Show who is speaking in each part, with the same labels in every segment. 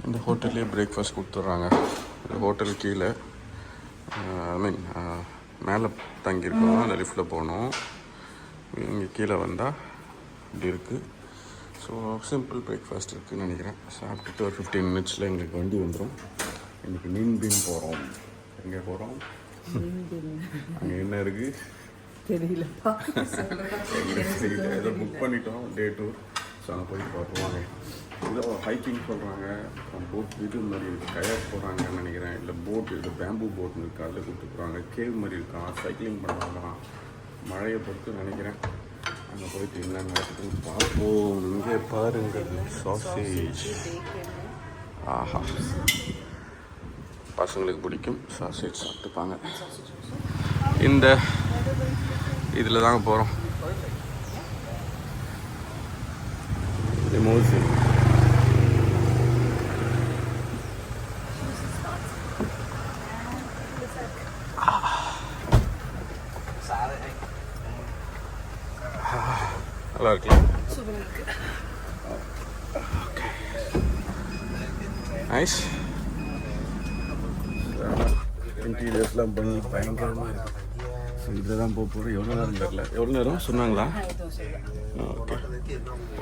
Speaker 1: இந்த ஹோட்டல்லே பிரேக்ஃபாஸ்ட் கொடுத்துட்றாங்க. இந்த ஹோட்டல் கீழே ஐ மீன் மேலே தங்கியிருக்கோம். அந்த லிஃப்ட்டில் போகணும். இங்கே கீழே வந்தால் இப்படி இருக்குது. ஸோ சிம்பிள் பிரேக்ஃபாஸ்ட் இருக்குதுன்னு நினைக்கிறேன். சாப்பிட்டுட்டு ஒரு 15 மினிட்ஸில் எங்களுக்கு வண்டி வந்துடும். இன்றைக்கி மீன்பின் போகிறோம். எங்கே போகிறோம்? அங்கே என்ன இருக்குது
Speaker 2: தெரியலப்பா.
Speaker 1: ஏதோ புக் பண்ணிட்டோம் டே டூர். ஸோ அங்கே போய் பார்ப்போம். ஏதோ ஹைக்கிங் சொல்கிறாங்க. போட் இது மாதிரி இருக்குது. கயாக் போகிறாங்கன்னு நினைக்கிறேன். இல்லை போட் இது பேம்பு போட்னு இருக்குது. அதில் கூப்பிட்டு போகிறாங்க. கேவ் மாதிரி இருக்கான். சைக்கிளிங் பண்ணுவாங்களாம். மழையை பொறுத்து நினைக்கிறேன். அங்கே போயிட்டு என்ன நடக்குதுன்னு பார்ப்போம். இங்கே பாருங்கள் சாசேஜ். ஆஹா, பசங்களுக்கு பிடிக்கும். சாசேஜ் சாப்பிட்டுப்பாங்க. இந்த இதில் தாங்க போகிறோம். எமோஷன் நல்லா இருக்கலாம். Okay, nice. இன்டீரியர்ஸ்லாம் பண்ணி பயங்கரமாக இருக்கும். ஸோ இதில் தான் போக போகிறோம். எவ்வளோ நேரம் தெரியல. எவ்வளோ நேரம் சொன்னாங்களா? ஓகே,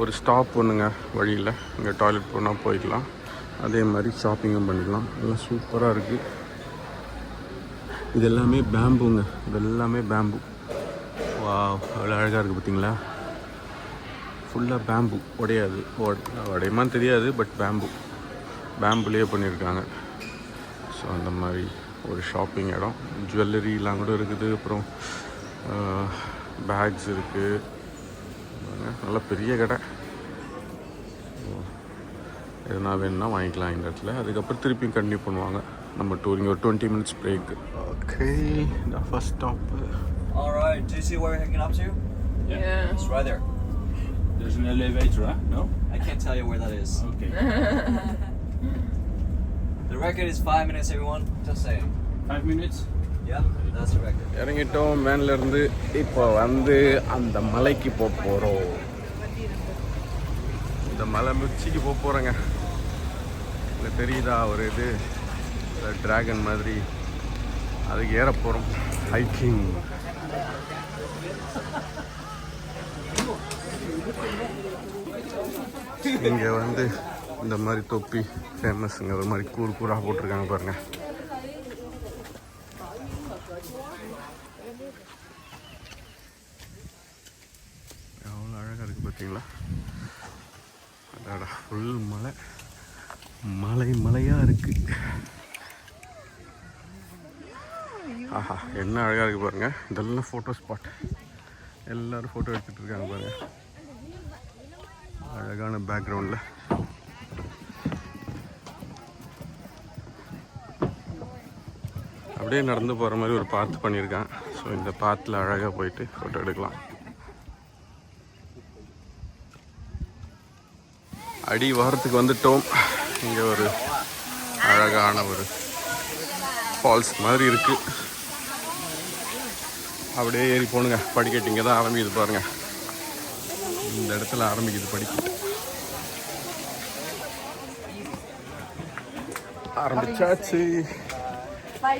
Speaker 1: ஒரு ஸ்டாப் ஒன்றுங்க வழியில். இங்கே டாய்லெட் போனால் போய்க்கலாம். அதே மாதிரி ஷாப்பிங்கும் பண்ணிக்கலாம். எல்லாம் சூப்பராக இருக்குது. இது எல்லாமே பேம்புங்க. இது எல்லாமே பேம்பு. வா, அவ்வளோ அழகாக இருக்குது பார்த்தீங்களா? ஃபுல்லாக பேம்பு. உடையாது. உடையமான்னு தெரியாது, பட் பேம்புலேயே பண்ணியிருக்காங்க. ஸோ அந்த மாதிரி ஒரு ஷாப்பிங் இடம். ஜுவல்லரிலாம் கூட இருக்குது. அப்புறம் பேக்ஸ் இருக்குது. நல்ல பெரிய கடை. எதுனா வேணும்னா வாங்கிக்கலாம் இந்த இடத்துல. அதுக்கப்புறம் திருப்பியும் கண்டினியூ பண்ணுவாங்க நம்ம டூரிங். ஒரு 20 மினிட்ஸ் பிரேக். ஓகே, இந்த first stop.
Speaker 3: Alright, do you see where we're hanging up to?
Speaker 2: Yeah.
Speaker 3: It's right there.
Speaker 4: There's an elevator, huh? No?
Speaker 3: I can't tell you where that is.
Speaker 4: Okay.
Speaker 3: The record is 5 minutes, everyone. Just saying.
Speaker 4: 5 minutes?
Speaker 3: Yeah, that's the record.
Speaker 1: இறங்கிட்டோம் வேன்லேருந்து. இப்போ வந்து அந்த மலைக்கு போக போகிறோம். இந்த மலை உச்சிக்கு போக போகிறேங்க. இல்லை தெரியுதா ஒரு இது ட்ராகன் மாதிரி? அதுக்கு ஏற போகிறோம். ஹைக்கிங். இங்கே வந்து இந்த மாதிரி தொப்பி ஃபேமஸுங்க. ஒரு மாதிரி கூறாக போட்டிருக்காங்க பாருங்கள். எவ்வளோ அழகாக இருக்குது பார்த்தீங்களா? அடாடா, ஃபுல் மலையாக இருக்குது. ஆஹா, என்ன அழகாக இருக்குது பாருங்கள். இதெல்லாம் ஃபோட்டோ ஸ்பாட். எல்லோரும் ஃபோட்டோ எடுத்துகிட்டு இருக்காங்க பாருங்கள். அழகான பேக்ரவுண்டில். அப்படியே நடந்து போகிற மாதிரி ஒரு பாத்து பண்ணியிருக்கான். ஸோ இந்த பாத்தில் அழகாக போயிட்டு ஃபோட்டோ எடுக்கலாம். அடி வாரத்துக்கு வந்துட்டோம். இங்கே ஒரு அழகான ஒரு ஃபால்ஸ் மாதிரி இருக்குது. அப்படியே ஏறி போகணுங்க. படிக்கட்டு இங்கே தான் ஆரம்பிக்குது பாருங்கள். இந்த இடத்துல ஆரம்பிக்குது படிக்கட்டு. ஆரம்பிச்சாச்சு.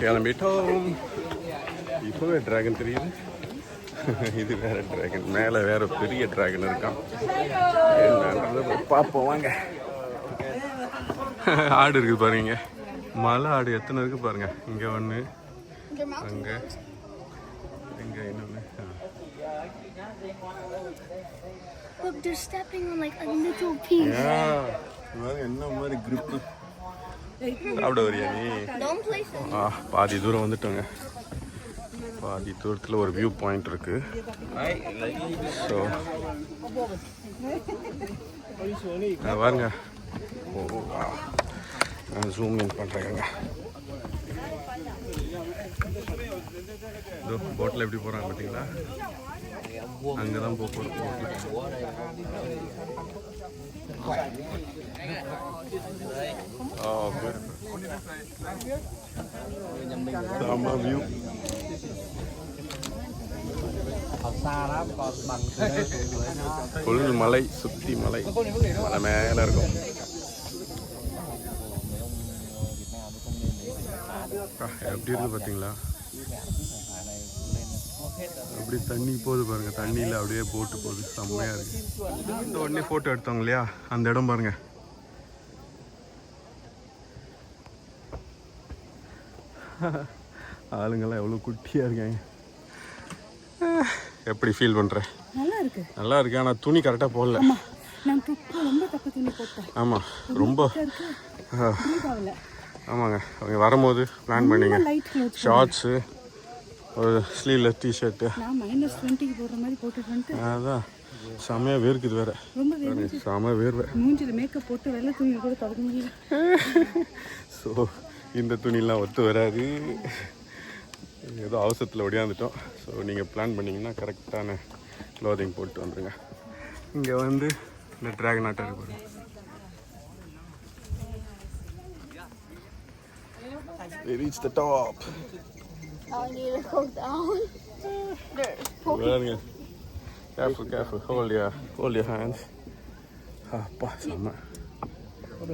Speaker 1: கிளம்பிட்டோம். இப்போவே ட்ராகன் தெரியுது. இது வேற ட்ராகன். மேலே வேற பெரிய ட்ராகன் இருக்கான். என்னன்றது பார்ப்போம் வாங்க. ஆடு இருக்குது பாருங்க. மலை ஆடு எத்தனை இருக்குது பாருங்க. இங்கே ஒன்று, அங்கே, இங்கே இன்னொன்று.
Speaker 5: Look, they're stepping on like a little piece.
Speaker 1: என்ன மாதிரி grip. சாப்பிட வரியா நீ?
Speaker 5: Don't place it.
Speaker 1: பாதி தூரம் வந்துட்டோங்க. பாதி தூரத்தில் ஒரு வியூ பாயிண்ட் இருக்கு. ஸோ பாருங்க. ஜூம் இன் பண்ணுறேங்க. இதோ போட்டில் எப்படி போகிறாங்க பார்த்தீங்களா? அங்கே தான் போகிறோம். Sama view. ஃபுல் மலை, சுற்றி மலை, மலை மேலே இருக்கும். எப்படி இருக்கு பார்த்தீங்களா? அப்படி தண்ணி போகுது பாருங்க, தண்ணியில் அப்படியே போட்டு போகுது, செம்மையாக இருக்கு. இந்த உடனே ஃபோட்டோ எடுத்தோங்க இல்லையா, அந்த இடம் பாருங்க. ஆளுங்கெல்லாம் எவ்வளோ குட்டியாக இருக்காங்க. எப்படி ஃபீல் பண்ணுறேன்?
Speaker 2: நல்லா இருக்கு.
Speaker 1: நல்லா இருக்கு, ஆனால் துணி கரெக்டாக போடல.
Speaker 2: நான் ரொம்ப தப்பு துணி போட்டேன்.
Speaker 1: ஆமாம், ரொம்ப ஆமாங்க. அவங்க வரும்போது பிளான் பண்ணிங்க, ஷார்ட்ஸு, ஒரு ஸ்லீவ்லெஸ் டிஷர்ட்டு,
Speaker 2: நான் -20 போடுற மாதிரி போட்டுட்டு வந்துட்டு
Speaker 1: அதான் செம்மையாக வேர்க்குது வேறு,
Speaker 2: ரொம்ப
Speaker 1: செம்ம வேர்வை.
Speaker 2: மூஞ்சில் மேக்கப் போட்டு வெள்ளை துணி கூட தொடக்க முடியல.
Speaker 1: ஸோ இந்த துணிலாம் ஒத்து வராது, ஏதோ அவசரத்தில் ஒடியாந்துட்டோம். ஸோ நீங்கள் பிளான் பண்ணிங்கன்னா கரெக்டான க்ளோதிங் போட்டு வந்துடுங்க. இங்கே வந்து இந்த ட்ராகன் ஆட்டம் இருக்கு. We reached the top.
Speaker 5: I need to go down.
Speaker 1: பாருங்க, careful, hold your hands. அப்பா செம்ம.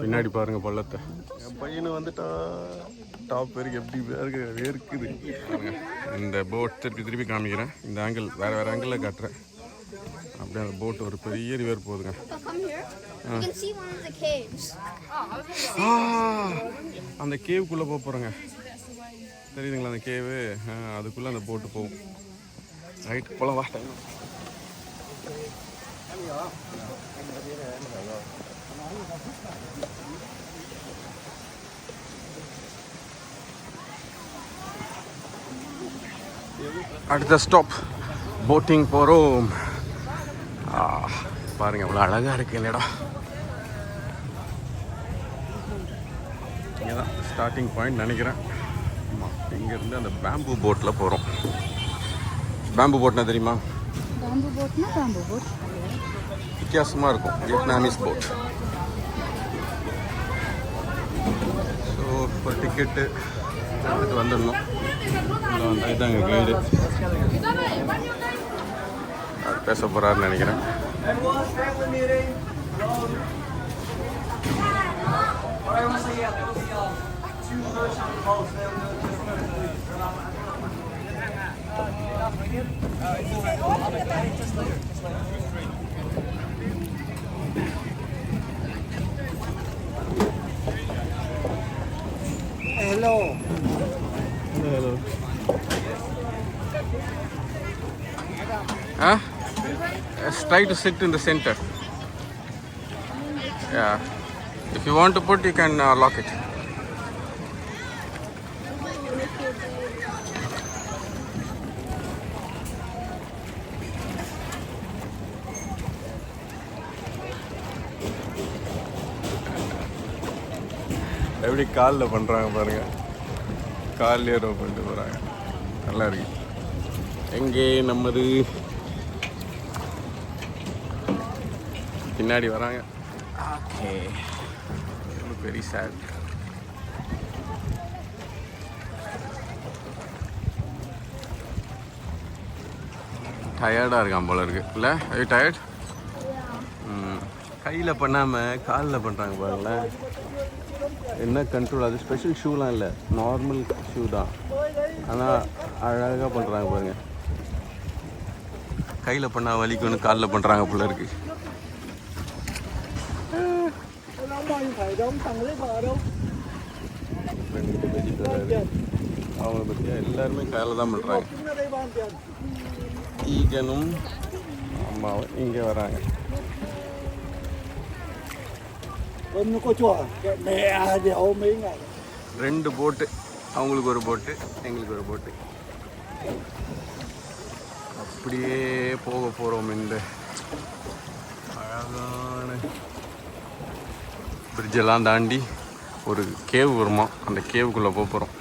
Speaker 1: பின்னாடி பாருங்க பள்ளத்தை. என் பையனு வந்துட்டா டாப் வரைக்கும் எப்படி வேர்க்குது பாருங்க. இந்த போட் திருப்பி காமிக்கிறேன். இந்த ஆங்கிள் வேறு ஆங்கிளில் காட்டுறேன். அப்படியே அந்த போட் ஒரு பெரிய ரிவர் போகுதுங்க.
Speaker 5: Come here. You can see one of the caves.
Speaker 1: அந்த கேவுக்குள்ளே போக போகிறோங்க. தெரியுதுங்களா அந்த கேவு? அதுக்குள்ளே அந்த போட்டு போகும். ரைட் போகலாம், வா. டைம் அடுத்த ஸ்டாப் போட்டிங் போகிறோம். பாருங்க அவ்வளோ அழகாக இருக்கு இந்த இடம். இங்கே தான் ஸ்டார்டிங் பாயிண்ட் நினைக்கிறேன். ஆமாம், இங்கேருந்து அந்த பேம்பு போட்டில் போகிறோம். பேம்பு போட்னா தெரியுமா?
Speaker 2: பேம்பு போட்னா பேம்பு போட்
Speaker 1: வித்தியாசமாக இருக்கும், வியட்நாமீஸ் போட். ஸோ ஒரு டிக்கெட்டு எடுத்துகிட்டு வந்துடணும். இதாங்க கைடு பேச போகிறாருன்னு நினைக்கிறேன்.
Speaker 6: Hello.
Speaker 1: Try to sit in the center. Yeah. If you want to put, you can lock it. எப்படி காலில் பண்ணுறாங்க பாருங்க, காலிலே ரோ பண்ணிட்டு போகிறாங்க. நல்லா இருக்கு. எங்கே நம்மது பின்னாடி வராங்க. Okay, very sad. டயர்டாக இருக்கான் போல இருக்கு இல்லை? ஐ டயர்ட். கையில் பண்ணாமல் காலில் பண்ணுறாங்க பாருங்களேன். என்ன கண்ட்ரோல்! அது ஸ்பெஷல் ஷூலாம் இல்லை, நார்மல் ஷூ தான். ஆனால் அழகாக பண்ணுறாங்க பாருங்க. கையில் பண்ணால் வலிக்குன்னு காலில் பண்ணுறாங்க போல இருக்கு. அவங்கள பற்றியா எல்லாருமே கையில் தான் பண்ணுறாங்க. ஈகனும் அம்மாவும் இங்கே வராங்க. ரெண்டு போட்டு, அவங்களுக்கு ஒரு போட்டு, எங்களுக்கு ஒரு போட்டு. அப்படியே போக போகிறோம். இந்த அழகான பிரிட்ஜெல்லாம் தாண்டி ஒரு கேவ் வருமா, அந்த கேவுக்குள்ளே போக போகிறோம்.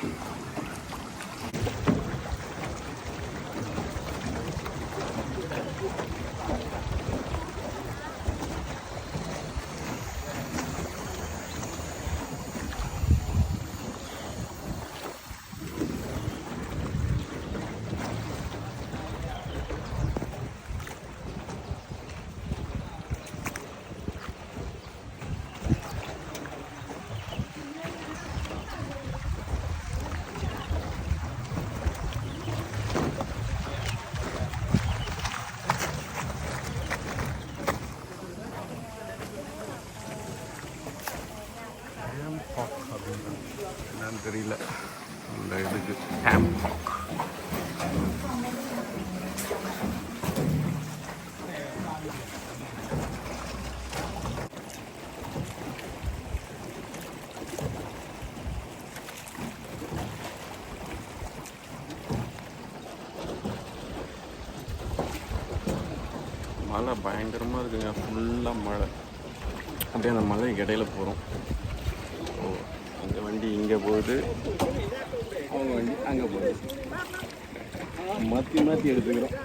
Speaker 1: என்னன்னு தெரியல இந்த இதுக்கு டேம்பாக். மழை பயங்கரமாக இருக்குங்க, ஃபுல்லாக மழை. அப்படியே அந்த மலைக்கு இடையில போகிறோம். ஓ, அந்த வண்டி இங்கே போகுது, அவங்க வண்டி அங்கே போகுது, மாற்றி மாற்றி எடுத்துக்கிறோம்.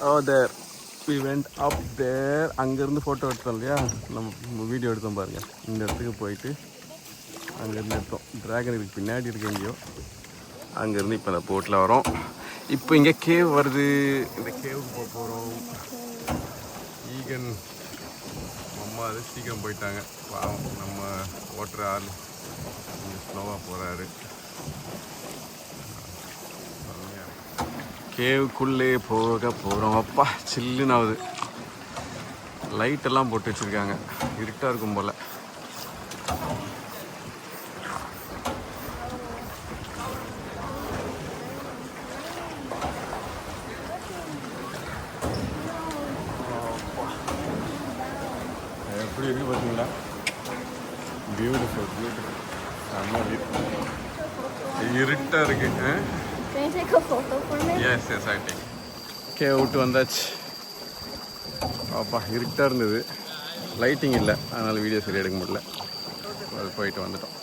Speaker 1: Oh, there. We went up there. அங்கேருந்து ஃபோட்டோ எடுத்தோம் இல்லையா, நம்ம வீடியோ எடுத்தோம் பாருங்க. இந்த இடத்துக்கு போயிட்டு அங்கேருந்து எடுத்தோம். ட்ராகன் இதுக்கு பின்னாடி இருக்கு எங்கேயோ. அங்கேருந்து இப்போ அந்த போட்டில் வரோம். இப்போ இங்கே கேவ் வருது. இந்த கேவுக்கு போக போகிறோம். ஈகன் அம்மா அது சீக்கிரம் போயிட்டாங்க. பாவம், நம்ம ஓட்டுற ஆள் கொஞ்சம் ஸ்லோவாக போகிறாரு. கேவுக்குள்ளே போக போகிறோம். அப்பா சில்லுன்னு ஆகுது. லைட்டெல்லாம் போட்டு வச்சுருக்காங்க, இருட்டாக இருக்கும் போல். எப்படி இருக்கு பார்த்தீங்களா? Beautiful beautiful. செம்ம இருட்டாக இருக்கு.
Speaker 5: Can you take a photo for me?
Speaker 1: Yes yes I take. விட்டு வந்தாச்சு. அப்பா இருட்டாக இருந்தது, லைட்டிங் இல்லை, அதனால் வீடியோ சரியாக எடுக்க முடியல. அது போயிட்டு வந்துட்டோம்.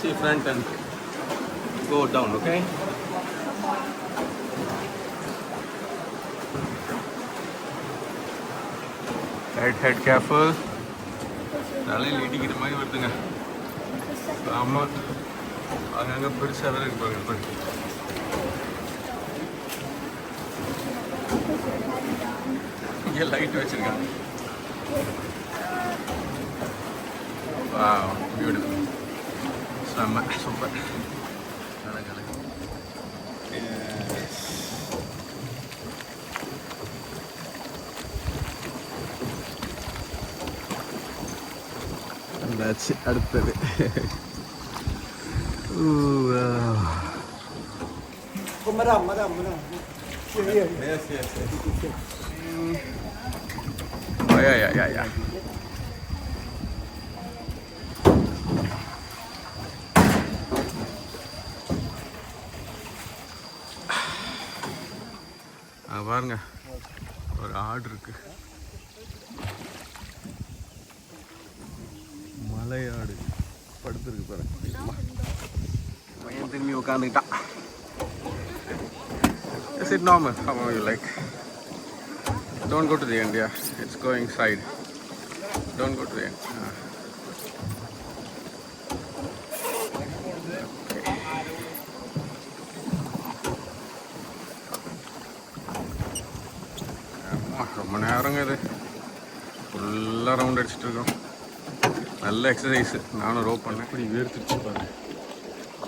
Speaker 1: See front and go down, okay? Head careful. தலையில் இடிக்கிற மாதிரி வருதுங்க. ஆமாம், அங்கங்கே பெருசாக வேறு இருப்பாங்க. இங்கே லைட் வச்சுருக்காங்க. Wow, beautiful. செம்ம சூப்பர். அந்தாச்சு அடுத்தது. Yeah. பாருங்க, ஒரு ஆடு இருக்கு, மலையாடு படுத்துருக்கு பாருங்க. பையன் திரும்பி உட்காந்துக்கிட்டான். Is it normal? How you like? Don't go to the end, yeah. It's going side. Don't go to the end. ரொம்ப நேரங்க இது ஃபுல்லாக ரவுண்ட் அடிச்சுட்டு இருக்கோம். நல்ல எக்ஸசைஸ். நானும் ரோப் பண்ணேன். இப்படி வேர்த்துச்சு பாருங்க.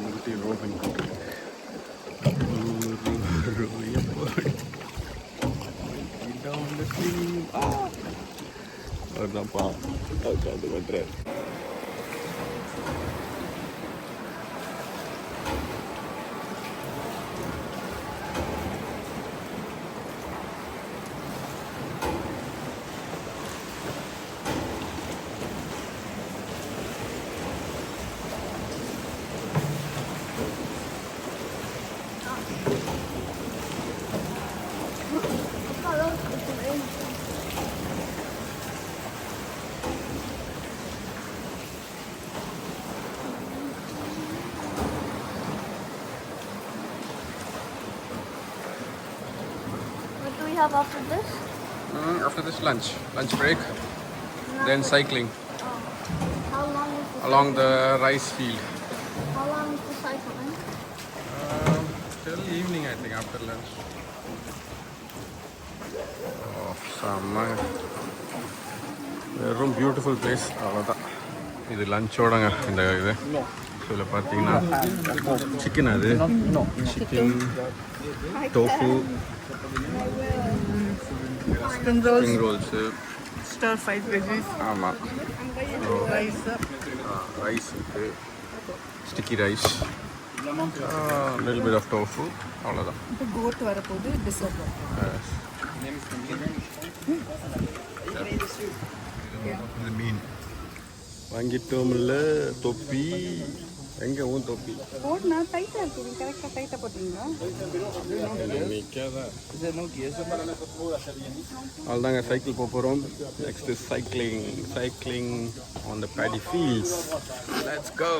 Speaker 1: முகட்டி ரோப் பண்ணி போட்டுருக்கேன். அவர் தான்ப்பா உட்காந்து பண்ணுறாரு.
Speaker 5: What do we have after this?
Speaker 1: After this lunch break, then cycling
Speaker 5: How long is the
Speaker 1: along the rice field.
Speaker 5: How long is the cycling?
Speaker 1: Still evening, I think, after lunch. Oh, செம்ம வெறும் beautiful place. அவ்வளோதான். இது லஞ்சோடங்க இந்த இது. இதில் பார்த்தீங்கன்னா chicken, அது chicken, tofu, spring rolls,
Speaker 2: Stir fried veggies.
Speaker 1: ஆமாம்,
Speaker 2: Rice.
Speaker 1: ரைஸ் இருக்குது, sticky rice, little bit of tofu. அவ்வளோதான்.
Speaker 2: இப்போ கோட் வரப்போகுது டிசர்ட்.
Speaker 1: இது மீன் வாங்கிட்டோம்ல. தொப்பி எங்கே உன் தொப்பி?
Speaker 2: போட்னா டைட்டாக இருக்குது. கரெக்டாக டைட்டாக போட்டிங்களா?
Speaker 1: நிற்காதா? அவ்வளோதாங்க. சைக்கிள் போக போகிறோம். Next cycling on the paddy fields. Let's go.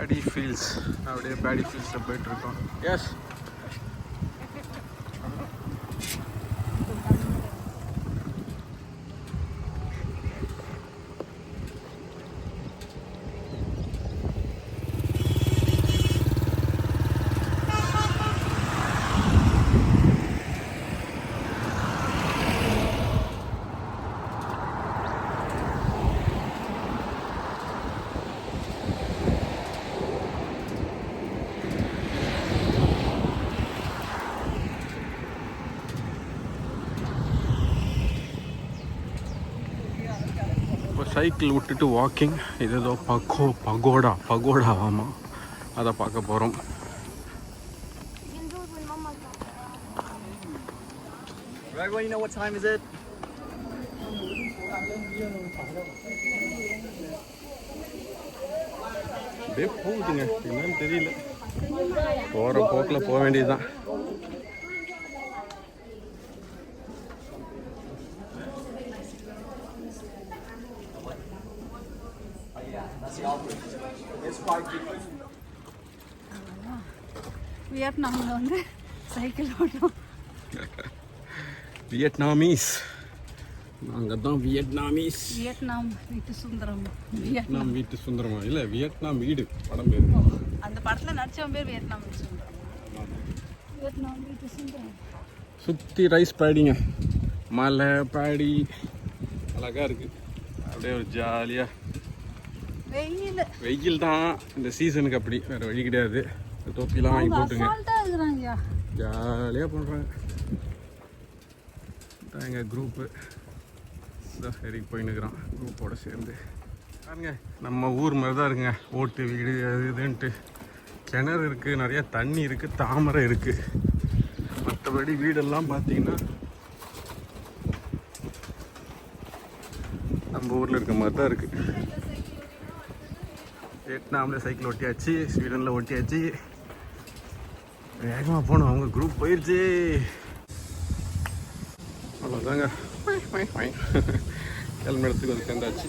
Speaker 1: Paddy fields. அப்படியே பேடி ஃபீல்ட்ஸில் போயிட்டுருக்கோம். எஸ், சைக்கிள் விட்டுட்டு வாக்கிங். இது ஏதோ பகோடா ஆமாம், அதை பார்க்க போகிறோம்.
Speaker 5: You can do it when Mama's not there.
Speaker 3: Right, well, you know what time is it?
Speaker 1: அப்படியே போகுதுங்க, என்னன்னு தெரியல. போகிற போக்கில் போக வேண்டியதுதான்.
Speaker 2: வியட்நாமில் வந்து சைக்கிள் ஓட்டும்.
Speaker 1: வியட்நாமீஸ். நாங்கள் தான் வியட்நாமீஸ்.
Speaker 2: வியட்நாம் வீட்டு சுந்தரம்.
Speaker 1: வியட்நாம் வீட்டு சுந்தரமா? இல்லை, வியட்நாம் வீடு படம் பேர்.
Speaker 2: அந்த படத்தில் நடிச்சவன் பேர் வியட்நாம் வீட்டு சுந்தரம். வியட்நாம் வீட்டு சுந்தரம்.
Speaker 1: சுற்றி ரைஸ் பேடிங்க, மலை பேடி, அழகாக இருக்குது. அப்படியே ஒரு ஜாலியாக. வெயில் தான் இந்த சீசனுக்கு, அப்படி வேறு வழி கிடையாது. தொப்பிலாம் வாங்கி போட்டுங்க, ஜாலியாக பண்ணுறாங்க. எங்கள் குரூப்பு இதான் சரிக்கு போயின்னுக்குறான் குரூப்போட சேர்ந்து. பாருங்க, நம்ம ஊர் மாதிரி தான் இருக்குங்க. ஓட்டு வீடு அது இதுன்ட்டு. கிணறு இருக்குது, நிறையா தண்ணி இருக்குது, தாமரை இருக்குது. மற்றபடி வீடெல்லாம் பார்த்தீங்கன்னா நம்ம ஊரில் இருக்க மாதிரி தான் இருக்குது. வியட்நாமில் சைக்கிள் ஒட்டியாச்சு, ஸ்வீடனில் ஒட்டியாச்சு. வேகமாக போகணும், அவங்க குரூப் போயிடுச்சு. அவ்வளோதாங்க, கிளம்பி இடத்துக்கு வந்து சேர்ந்தாச்சு.